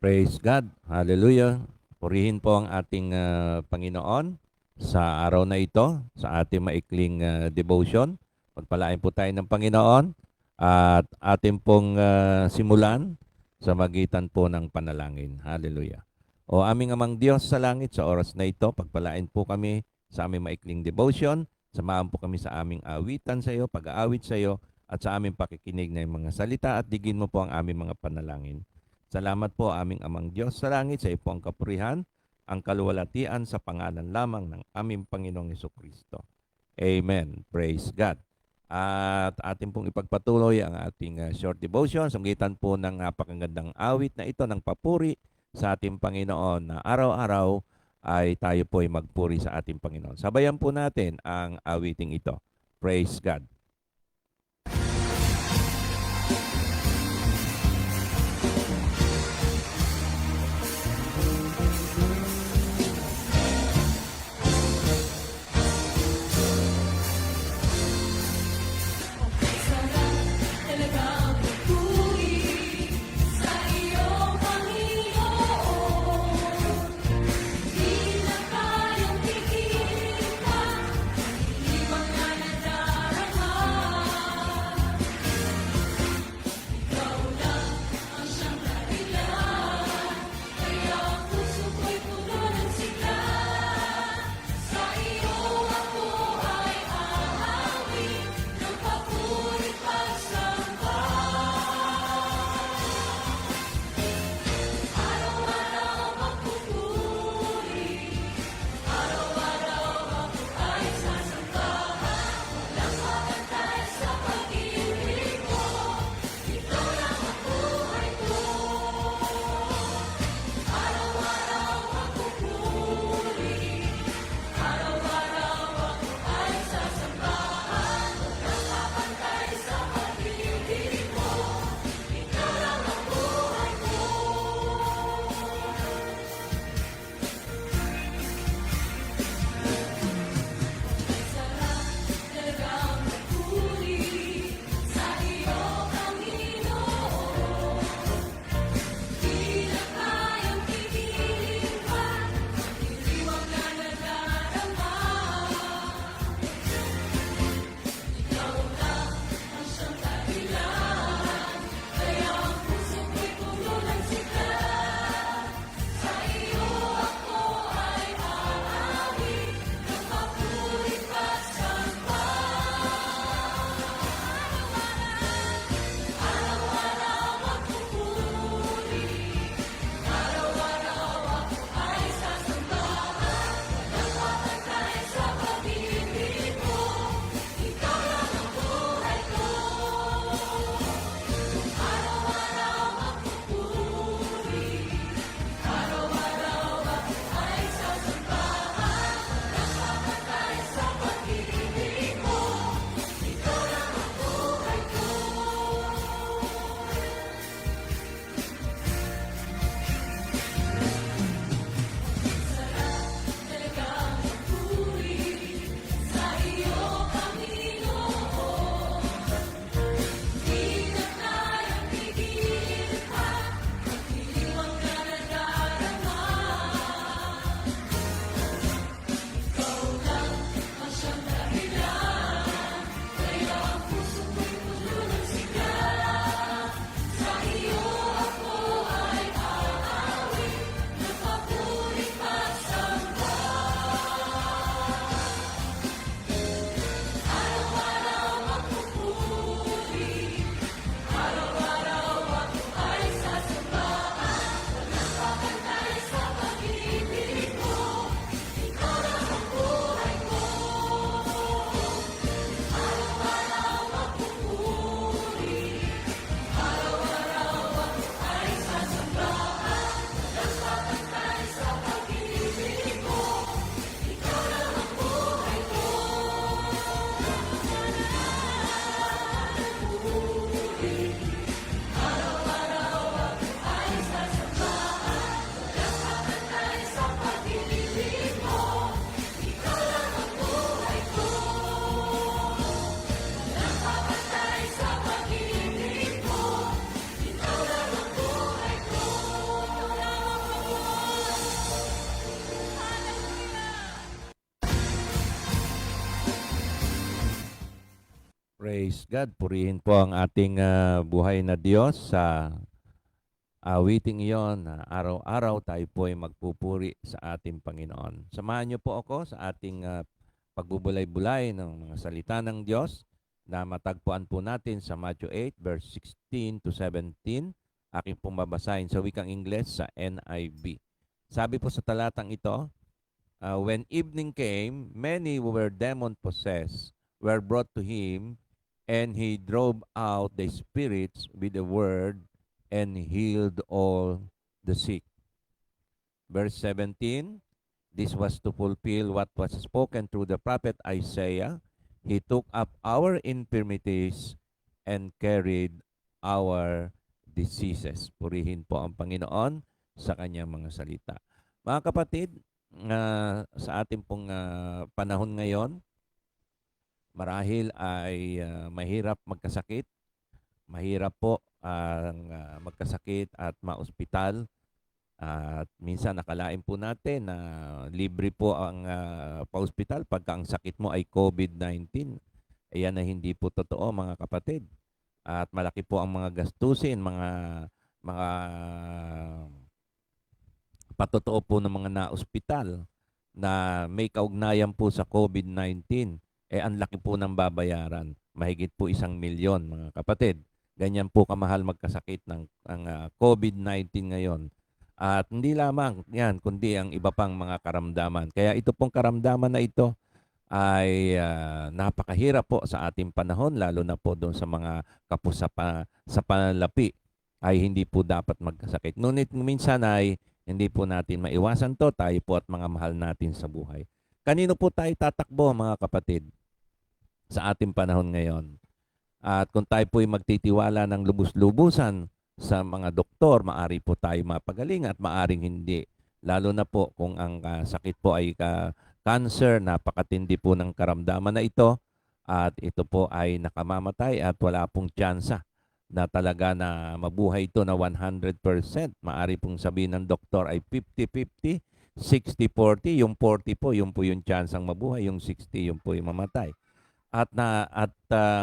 Praise God. Hallelujah. Purihin po ang ating Panginoon sa araw na ito, sa ating maikling devotion. Pagpalain po tayo ng Panginoon at ating pong simulan sa magitan po ng panalangin. Hallelujah. O aming amang Diyos sa langit, sa oras na ito, pagpalain po kami sa aming maikling devotion. Samahan po kami sa aming awitan sa iyo, pag-aawit sa iyo, at sa aming pakikinig ng mga salita at digin mo po ang aming mga panalangin. Salamat po aming amang Diyos sa langit, sa iyo po ang kapurihan, ang kaluwalhatian sa pangalan lamang ng aming Panginoong Hesukristo. Amen. Praise God. At ating pong ipagpatuloy ang ating short devotion sa magitan po ng napakagandang awit na ito ng papuri sa ating Panginoon na araw-araw ay tayo po ay magpuri sa ating Panginoon. Sabayan po natin ang awiting ito. Praise God. Praise God. Purihin po ang ating buhay na Diyos sa awiting iyon na araw-araw tayo po ay magpupuri sa ating Panginoon. Samahan niyo po ako sa ating pagbubulay-bulay ng mga salita ng Diyos na matagpuan po natin sa Matthew 8 verse 16 to 17. Aking pong babasahin sa wikang Ingles sa NIV. Sabi po sa talatang ito, when evening came, many who were demon-possessed were brought to him, and he drove out the spirits with a word and healed all the sick. Verse 17, this was to fulfill what was spoken through the prophet Isaiah. He took up our infirmities and carried our diseases. Purihin po ang Panginoon sa kanyang mga salita. Mga kapatid, sa ating pong panahon ngayon, marahil ay mahirap magkasakit. Mahirap po ang magkasakit at maospital. At minsan nakalain po natin na libre po ang pa-ospital pagka ang sakit mo ay COVID-19. Ayan na hindi po totoo, mga kapatid. At malaki po ang mga gastusin, mga patotoo po ng mga na-ospital na may kaugnayan po sa COVID-19. Ang laki po ng babayaran. Mahigit po 1 milyon, mga kapatid. Ganyan po kamahal magkasakit ng COVID-19 ngayon. At hindi lamang yan, kundi ang iba pang mga karamdaman. Kaya ito pong karamdaman na ito ay napakahirap po sa ating panahon, lalo na po doon sa mga kapos sa panlapi ay hindi po dapat magkasakit. Ngunit minsan ay hindi po natin maiwasan to, tayo po at mga mahal natin sa buhay. Kanino po tayo tatakbo, mga kapatid, sa ating panahon ngayon? At kung tayo po ay magtitiwala ng lubos-lubusan sa mga doktor, maari po tayo mapagaling at maaring hindi. Lalo na po kung ang sakit po ay cancer, napakatindi po ng karamdaman na ito at ito po ay nakamamatay at wala pong tsansa na talaga na mabuhay ito na 100%. Maari pong sabihin ng doktor ay 50-50, 60-40, yung 40 po, yung po yung tsansang mabuhay, yung 60 yung po yung mamatay. At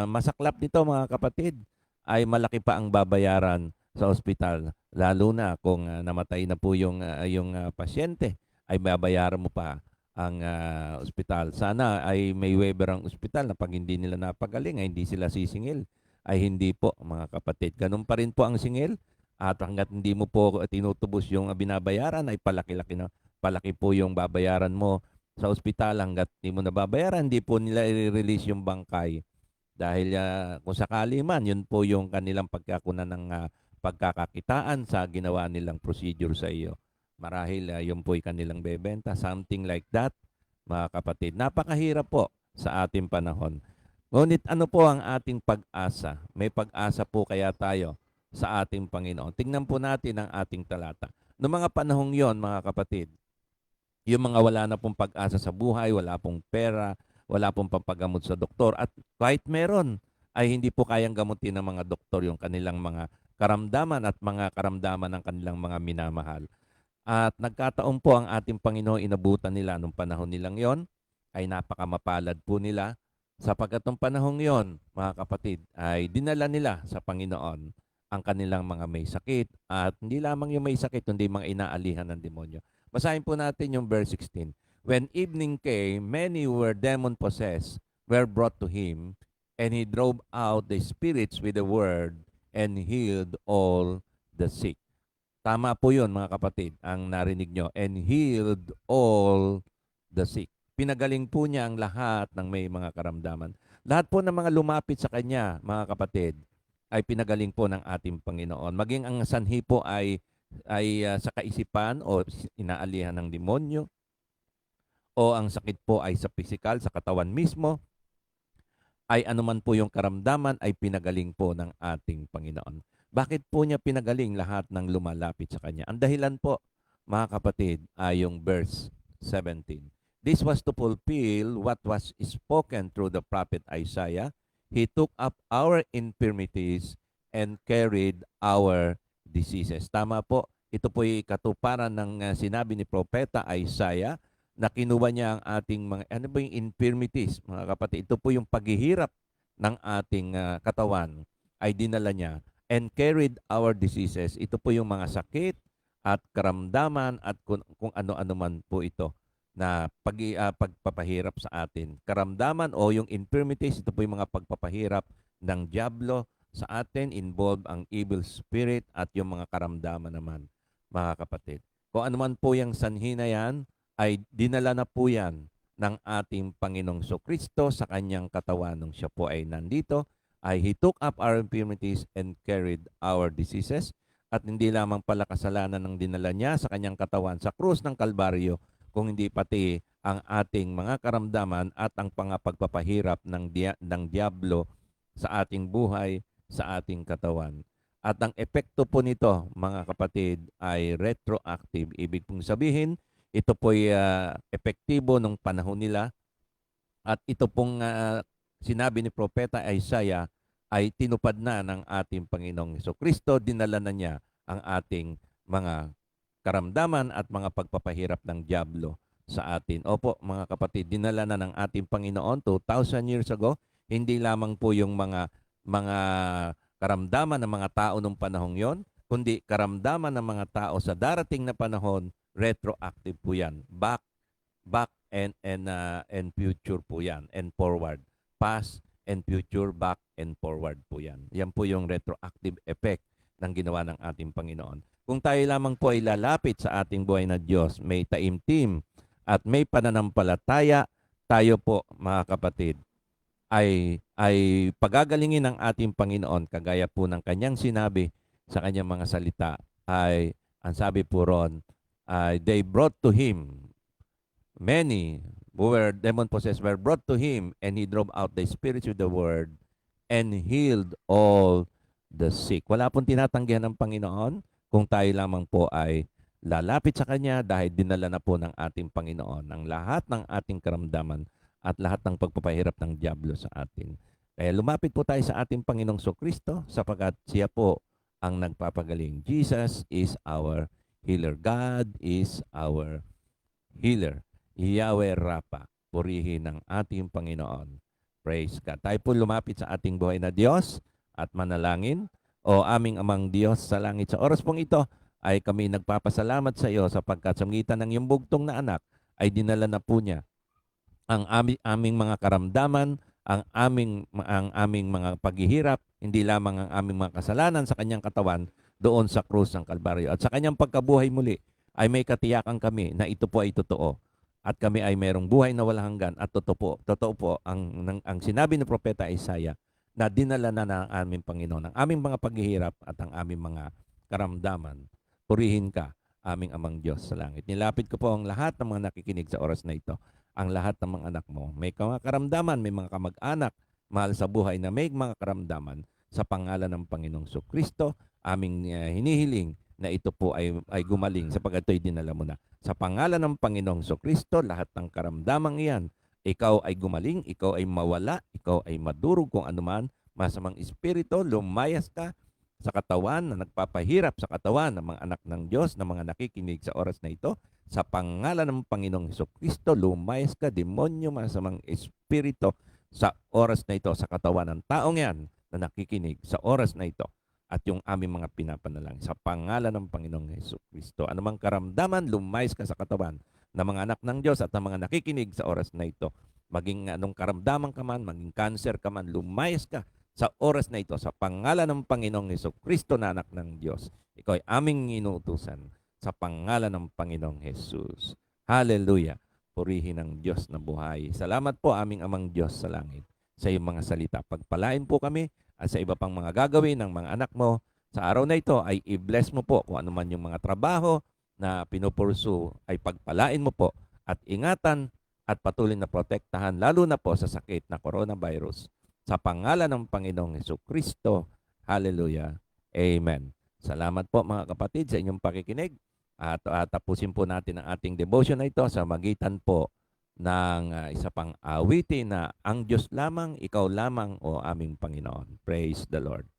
masaklap nito, mga kapatid, ay malaki pa ang babayaran sa ospital, lalo na kung namatay na po yung pasyente, ay babayaran mo pa ang ospital. Sana ay may waiver ang ospital na pag hindi nila napagaling ay hindi sila sisingil. Ay hindi po, mga kapatid. Ganun pa rin po ang singil at hanggat hindi mo po tinutubos yung binabayaran ay palaki po yung babayaran mo sa ospital. Hanggat hindi mo nababayaran, hindi po nila i-release yung bangkay. Dahil kung sakali man, yun po yung kanilang pagkakunan ng pagkakakitaan sa ginawa nilang procedure sa iyo. Marahil yun po yung kanilang bebenta. Something like that, mga kapatid. Napakahirap po sa ating panahon. Ngunit ano po ang ating pag-asa? May pag-asa po kaya tayo sa ating Panginoon. Tingnan po natin ang ating talata. Noong mga panahong yon, mga kapatid, yung mga wala na pong pag-asa sa buhay, wala pong pera, wala pong pampagamot sa doktor, at kahit meron, ay hindi po kayang gamutin ng mga doktor yung kanilang mga karamdaman at mga karamdaman ng kanilang mga minamahal. At nagkataon po ang ating Panginoon, inabutan nila nung panahon nilang yon, ay napakamapalad po nila, sapagkat nung panahong yon, mga kapatid, ay dinala nila sa Panginoon ang kanilang mga may sakit, at hindi lamang yung may sakit, kundi mga inaalihan ng demonyo. Basahin po natin yung verse 16. When evening came, many who were demon-possessed were brought to him, and he drove out the spirits with a word and healed all the sick. Tama po yun, mga kapatid, ang narinig nyo. And healed all the sick. Pinagaling po niya ang lahat ng may mga karamdaman. Lahat po ng mga lumapit sa kanya, mga kapatid, ay pinagaling po ng ating Panginoon. Maging ang sanhi po ay sa kaisipan o inaalihan ng demonyo, o ang sakit po ay sa pisikal, sa katawan mismo, ay anuman po yung karamdaman ay pinagaling po ng ating Panginoon. Bakit po niya pinagaling lahat ng lumalapit sa Kanya? Ang dahilan po, mga kapatid, ay yung verse 17. This was to fulfill what was spoken through the prophet Isaiah. He took up our infirmities and carried our diseases. Tama po, ito po ay katuparan ng sinabi ni Propeta Isaiah na kinuha niya ang ating mga, ano ba yung infirmities, mga kapatid? Ito po yung paghihirap ng ating katawan ay dinala niya and carried our diseases. Ito po yung mga sakit at karamdaman at kung ano-ano man po ito na pagpapahirap sa atin. Karamdaman o yung infirmities, ito po yung mga pagpapahirap ng diablo sa atin, involve ang evil spirit at yung mga karamdaman naman, mga kapatid. Kung ano man po yung sanhi na yan, ay dinala na po yan ng ating Panginoong Kristo sa kanyang katawan nung siya po ay nandito, ay He took up our infirmities and carried our diseases. At hindi lamang pala kasalanan ng dinala niya sa kanyang katawan sa krus ng Kalbaryo, kung hindi pati ang ating mga karamdaman at ang pagpapahirap ng diablo sa ating buhay, sa ating katawan. At ang epekto po nito, mga kapatid, ay retroactive. Ibig pong sabihin, ito po'y epektibo nung panahon nila at ito pong sinabi ni Propeta Isaiah ay tinupad na ng ating Panginoong Kristo. Dinala na niya ang ating mga karamdaman at mga pagpapahirap ng diablo sa atin. Opo, mga kapatid, dinala na ng ating Panginoon 2,000 years ago. Hindi lamang po yung mga karamdaman ng mga tao nung panahong yon, kundi karamdaman ng mga tao sa darating na panahon, retroactive po yan. Back and future po yan, and forward. Past and future, back and forward po yan. Yan po yung retroactive effect ng ginawa ng ating Panginoon. Kung tayo lamang po ay lalapit sa ating buhay na Diyos, may taimtim at may pananampalataya, tayo po, mga kapatid, ay pagagalingin ng ating Panginoon, kagaya po ng kanyang sinabi sa kanyang mga salita, ay ang sabi po ron, they brought to Him, many who were demon-possessed were brought to Him, and He drove out the spirits with the word and healed all the sick. Wala pong tinatanggihan ng Panginoon kung tayo lamang po ay lalapit sa Kanya, dahil dinala na po ng ating Panginoon ang lahat ng ating karamdaman at lahat ng pagpapahirap ng diablo sa atin. Kaya lumapit po tayo sa ating Panginoong Kristo, sapagkat siya po ang nagpapagaling. Jesus is our healer. God is our healer. Yahweh Rapha, purihin ng ating Panginoon. Praise God. Tayo po lumapit sa ating buhay na Diyos at manalangin. O aming amang Diyos sa langit, sa oras pong ito ay kami nagpapasalamat sa iyo sapagkat sa magitan ng iyong bugtong na anak ay dinala na po niya ang aming mga karamdaman, ang aming mga paghihirap, hindi lamang ang aming mga kasalanan sa kanyang katawan doon sa krus ng Kalbaryo. At sa kanyang pagkabuhay muli ay may katiyakan kami na ito po ay totoo. At kami ay mayroong buhay na walang hanggan at totoo po ang sinabi ni Propeta Isaiah na dinala na ng aming Panginoon ang aming mga paghihirap at ang aming mga karamdaman. Purihin ka, aming amang Diyos sa langit. Nilapit ko po ang lahat ng mga nakikinig sa oras na ito, ang lahat ng mga anak mo. May mga karamdaman, may mga kamag-anak, mahal sa buhay na may mga karamdaman, sa pangalan ng Panginoong Kristo, aming hinihiling na ito po ay gumaling sapagkat ito'y dinala mo na. Sa pangalan ng Panginoong Kristo, lahat ng karamdamang iyan, ikaw ay gumaling, ikaw ay mawala, ikaw ay madurog kung anuman masamang espiritu, lumayas ka sa katawan na nagpapahirap sa katawan ng mga anak ng Diyos, na mga nakikinig sa oras na ito. Sa pangalan ng Panginoong Kristo, lumayas ka, demonyo, masamang espiritu, sa oras na ito, sa katawan ng taong yan na nakikinig sa oras na ito. At yung aming mga pinapanalangin sa pangalan ng Panginoong Kristo. Anumang karamdaman, lumayas ka sa katawan ng mga anak ng Diyos at ng mga nakikinig sa oras na ito. Maging anong karamdaman ka man, maging cancer ka man, lumayas ka sa oras na ito sa pangalan ng Panginoong Kristo na anak ng Diyos. Ikaw ay aming inuutusan sa pangalan ng Panginoong Jesus. Hallelujah! Purihin ang Diyos na buhay. Salamat po, aming amang Diyos sa langit, sa iyong mga salita. Pagpalain po kami at sa iba pang mga gagawin ng mga anak mo sa araw na ito, ay i-bless mo po kung ano man yung mga trabaho na pinupursu, ay pagpalain mo po at ingatan at patuloy na protektahan, lalo na po sa sakit na coronavirus. Sa pangalan ng Panginoong Kristo. Hallelujah. Amen. Salamat po mga kapatid sa inyong pakikinig. At tapusin po natin ang ating devotion na ito sa magitan po ng isa pang awitin na ang Diyos lamang, ikaw lamang, o aming Panginoon. Praise the Lord.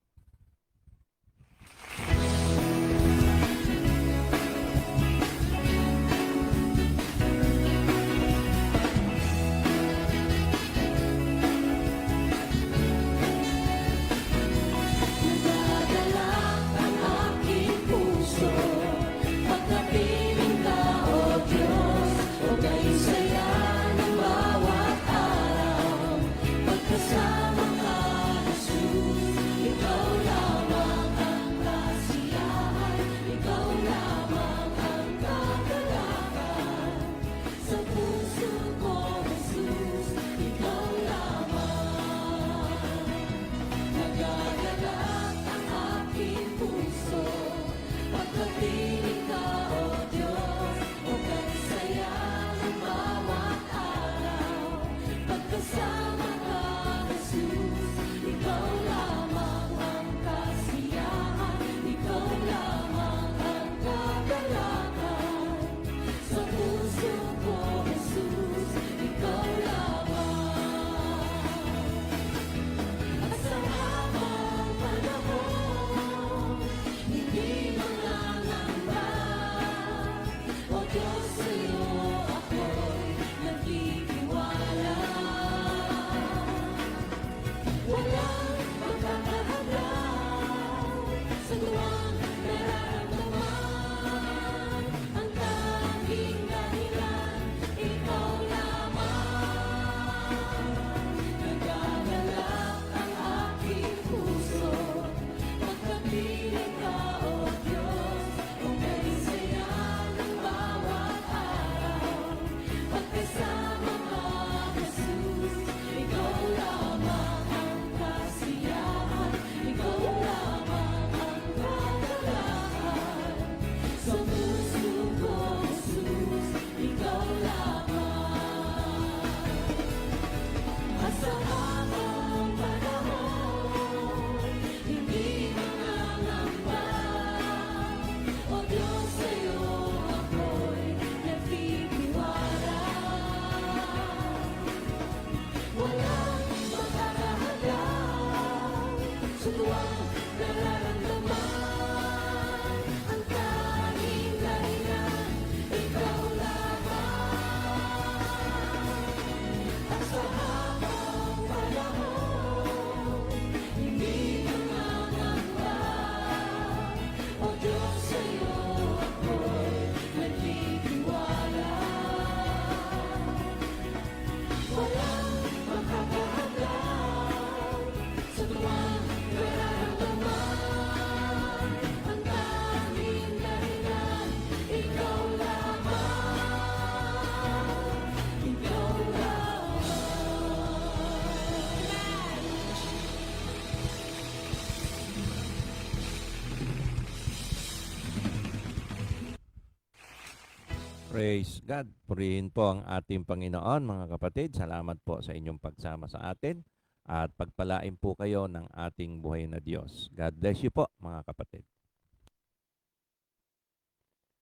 Praise God. Purihin po ang ating Panginoon, mga kapatid. Salamat po sa inyong pagsama sa atin at pagpalain po kayo ng ating buhay na Diyos. God bless you po, mga kapatid.